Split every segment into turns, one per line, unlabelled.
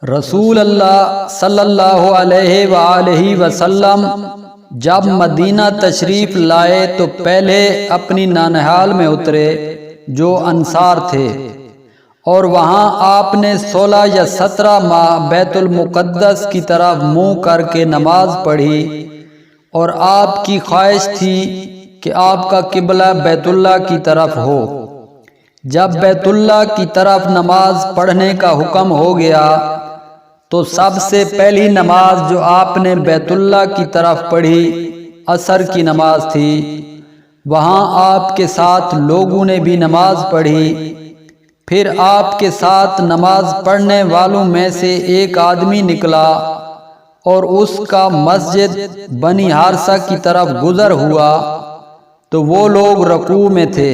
رسول اللہ صلی اللہ علیہ وآلہ وسلم جب مدینہ تشریف لائے تو پہلے اپنی نانہال میں اترے جو انصار تھے، اور وہاں آپ نے 16 یا 17 ماہ بیت المقدس کی طرف منہ کر کے نماز پڑھی، اور آپ کی خواہش تھی کہ آپ کا قبلہ بیت اللہ کی طرف ہو۔ جب بیت اللہ کی طرف نماز پڑھنے کا حکم ہو گیا تو سب سے پہلی نماز جو آپ نے بیت اللہ کی طرف پڑھی عصر کی نماز تھی۔ وہاں آپ کے ساتھ لوگوں نے بھی نماز پڑھی۔ پھر آپ کے ساتھ نماز پڑھنے والوں میں سے ایک آدمی نکلا اور اس کا مسجد بنی حارثہ کی طرف گزر ہوا تو وہ لوگ رکوع میں تھے۔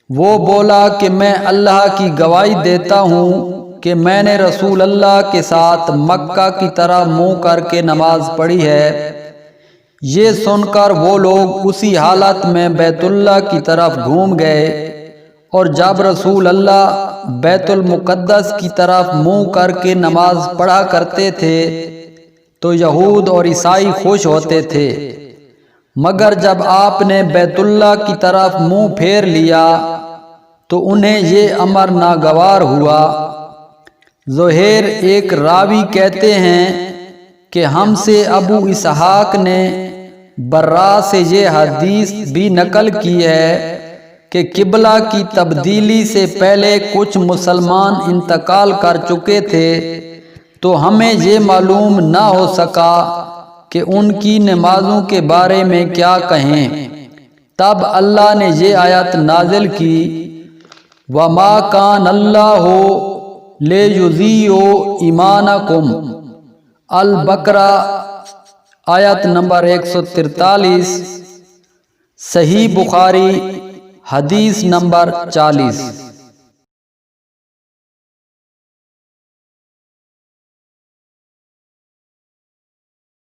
وہ بولا کہ میں اللہ کی گواہی دیتا ہوں کہ میں نے رسول اللہ کے ساتھ مکہ کی طرح منہ کر کے نماز پڑھی ہے۔ یہ سن کر وہ لوگ اسی حالت میں بیت اللہ کی طرف گھوم گئے، اور جب رسول اللہ بیت المقدس کی طرف منہ کر کے نماز پڑھا کرتے تھے تو یہود اور عیسائی خوش ہوتے تھے، مگر جب آپ نے بیت اللہ کی طرف منہ پھیر لیا تو انہیں یہ امر ناگوار ہوا۔ زہیر ایک راوی کہتے ہیں کہ ہم سے ابو اسحاق نے برا سے یہ حدیث بھی نقل کی ہے کہ قبلہ کی تبدیلی سے پہلے کچھ مسلمان انتقال کر چکے تھے، تو ہمیں یہ معلوم نہ ہو سکا کہ ان کی نمازوں کے بارے میں کیا کہیں۔ تب اللہ نے یہ آیت نازل کی، وَمَا كَانَ اللَّهُ لِيُضِيعَ إِيمَانَكُمْ، البقرہ آیت نمبر 143، صحیح بخاری حدیث نمبر 40۔